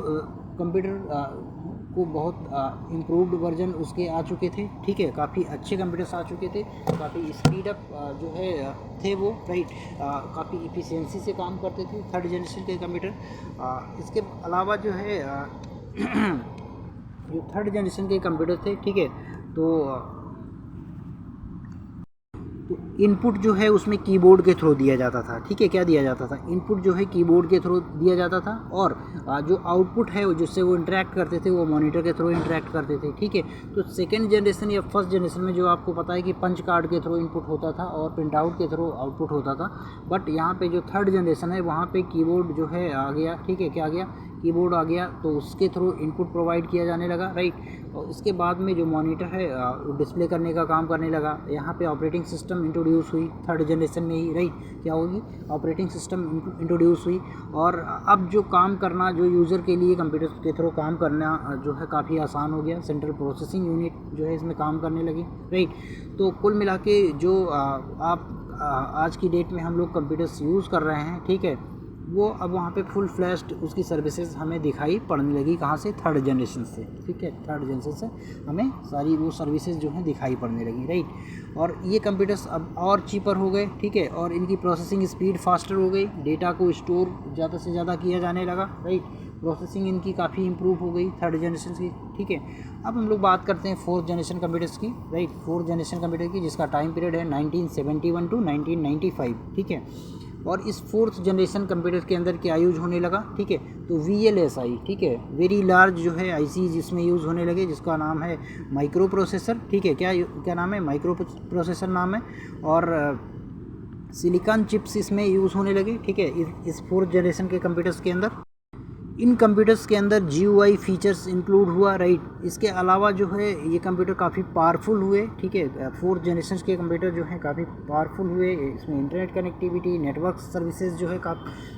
कंप्यूटर को बहुत इम्प्रूव्ड वर्जन उसके आ चुके थे, ठीक है। काफ़ी अच्छे कंप्यूटर्स आ चुके थे, काफ़ी स्पीड अप जो है थे वो, राइट, काफ़ी इफ़िशियंसी से काम करते थे थर्ड जनरेशन के कंप्यूटर। इसके अलावा जो है जो थर्ड जनरेशन के कंप्यूटर थे, ठीक है, तो इनपुट जो है उसमें कीबोर्ड के थ्रू दिया जाता था, ठीक है। क्या दिया जाता था, इनपुट जो है कीबोर्ड के थ्रू दिया जाता था, और जो आउटपुट है जिससे वो इंटरेक्ट करते थे वो मॉनिटर के थ्रू इंटरेक्ट करते थे, ठीक है। तो सेकेंड जनरेशन या फर्स्ट जनरेशन में जो आपको पता है कि पंच कार्ड के थ्रू इनपुट होता था और प्रिंट आउट के थ्रू आउटपुट होता था, बट यहाँ पे जो थर्ड जनरेशन है वहाँ पे कीबोर्ड जो है आ गया, ठीक है। क्या आ गया, कीबोर्ड आ गया, तो उसके थ्रू इनपुट प्रोवाइड किया जाने लगा, राइट। और इसके बाद में जो मॉनिटर है डिस्प्ले करने का काम करने लगा। यहाँ पे ऑपरेटिंग सिस्टम इंट्रोड्यूस हुई थर्ड जनरेशन में ही, राइट। क्या होगी, ऑपरेटिंग सिस्टम इंट्रोड्यूस हुई, और अब जो काम करना, जो यूज़र के लिए कंप्यूटर के थ्रू काम करना जो है काफ़ी आसान हो गया। सेंट्रल प्रोसेसिंग यूनिट जो है इसमें काम करने लगी, राइट। तो कुल मिला के जो आप आज की डेट में हम लोग कंप्यूटर्स यूज़ कर रहे हैं, ठीक है, वो अब वहाँ पे फुल फ्लैश्ड उसकी सर्विसेज हमें दिखाई पड़ने लगी। कहाँ से? थर्ड जनरेशन से, ठीक है, थर्ड जनरेशन से हमें सारी वो सर्विसेज जो हैं दिखाई पड़ने लगी, राइट। और ये कंप्यूटर्स अब और चीपर हो गए, ठीक है, और इनकी प्रोसेसिंग स्पीड फास्टर हो गई, डेटा को स्टोर ज़्यादा से ज़्यादा किया जाने लगा, राइट। प्रोसेसिंग इनकी काफ़ी इंप्रूव हो गई थर्ड जनरेशन की, ठीक है। अब हम लोग बात करते हैं फोर्थ जनरेशन कंप्यूटर्स की, राइट। फोर्थ जनरेशन कंप्यूटर की जिसका टाइम पीरियड है 1971 टू 1995, ठीक है। और इस फोर्थ जनरेशन कंप्यूटर के अंदर क्या यूज होने लगा, ठीक है, तो VLSI, ठीक है, वेरी लार्ज जो है IC जिसमें यूज़ होने लगे, जिसका नाम है माइक्रो प्रोसेसर, ठीक है। क्या नाम है? माइक्रो प्रोसेसर नाम है। और सिलिकॉन चिप्स इसमें यूज़ होने लगे, ठीक है, इस फोर्थ जनरेशन के कंप्यूटर्स के अंदर। इन कंप्यूटर्स के अंदर GUI फीचर्स इंक्लूड हुआ, राइट। इसके अलावा जो है ये कंप्यूटर काफ़ी पावरफुल हुए, ठीक है। फोर्थ जनरेशन के कंप्यूटर जो हैं काफ़ी पावरफुल हुए। इसमें इंटरनेट कनेक्टिविटी, नेटवर्क सर्विसेज जो है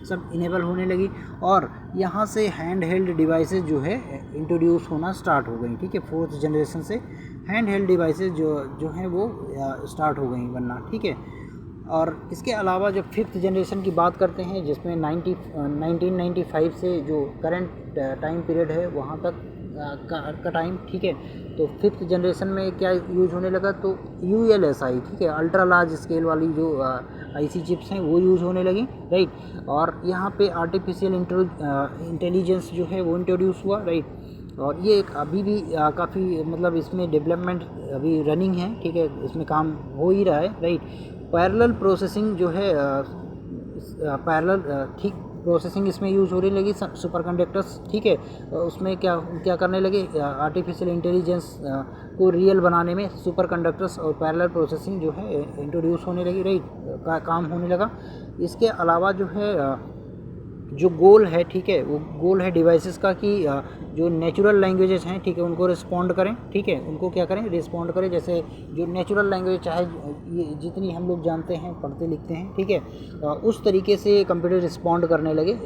सब इनेबल होने लगी। और यहाँ से हैंड हेल्ड डिवाइसेज जो है इंट्रोड्यूस होना स्टार्ट हो गई, ठीक है। फोर्थ जनरेशन से हैंड हेल्ड डिवाइसेज जो हैं वो स्टार्ट हो गई बनना, ठीक है। और इसके अलावा जब फिफ्थ जनरेशन की बात करते हैं, जिसमें 1995 से जो करंट टाइम पीरियड है वहाँ तक का टाइम, ठीक है, तो फिफ्थ जनरेशन में क्या यूज़ होने लगा, तो ULSI, ठीक है, अल्ट्रा लार्ज स्केल वाली जो IC चिप्स हैं वो यूज़ होने लगी, राइट। और यहाँ पे आर्टिफिशियल इंटेलिजेंस जो है वो इंट्रोड्यूस हुआ, राइट। और ये एक अभी भी काफ़ी मतलब इसमें डेवलपमेंट अभी रनिंग है, ठीक है, इसमें काम हो ही रहा है, राइट। पैरेलल प्रोसेसिंग जो है पैरेलल ठीक प्रोसेसिंग इसमें यूज़ होने लगी, सुपर कंडक्टर्स, ठीक है। उसमें क्या क्या करने लगे, आर्टिफिशियल इंटेलिजेंस को रियल बनाने में सुपर कंडक्टर्स और पैरेलल प्रोसेसिंग जो है इंट्रोड्यूस होने लगी, राइट, का काम होने लगा। इसके अलावा जो है जो गोल है, ठीक है, वो गोल है डिवाइसेस का कि जो नेचुरल लैंग्वेजेस हैं, ठीक है, उनको रिस्पॉन्ड करें, ठीक है, उनको क्या करें, रिस्पॉन्ड करें। जैसे जो नेचुरल लैंग्वेज चाहे ये जितनी हम लोग जानते हैं, पढ़ते लिखते हैं, ठीक है, उस तरीके से कंप्यूटर रिस्पॉन्ड करने लगे।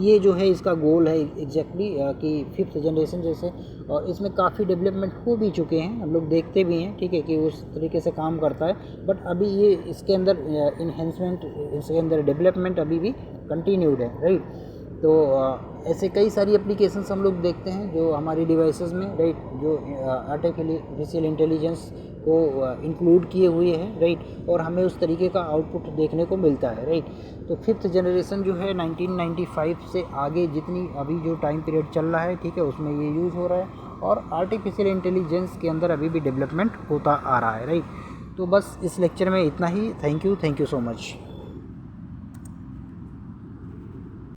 ये जो है इसका गोल है एग्जैक्टली कि फिफ्थ जनरेशन जैसे, और इसमें काफ़ी डेवलपमेंट हो भी चुके हैं, हम लोग देखते भी हैं, ठीक है, कि उस तरीके से काम करता है। बट अभी ये इसके अंदर इन्हेंसमेंट, इसके अंदर डेवलपमेंट अभी भी कंटिन्यूड है, राइट। तो ऐसे कई सारी एप्लीकेशंस हम लोग देखते हैं जो हमारी डिवाइसेस में, राइट, जो आर्टिफिशियल इंटेलिजेंस को इंक्लूड किए हुए हैं, राइट, और हमें उस तरीके का आउटपुट देखने को मिलता है, राइट। तो फिफ्थ जनरेशन जो है 1995 से आगे जितनी अभी जो टाइम पीरियड चल रहा है, ठीक है, उसमें ये यूज़ हो रहा है। और आर्टिफिशियल इंटेलिजेंस के अंदर अभी भी डेवलपमेंट होता आ रहा है, राइट। तो बस इस लेक्चर में इतना ही। Thank you so much.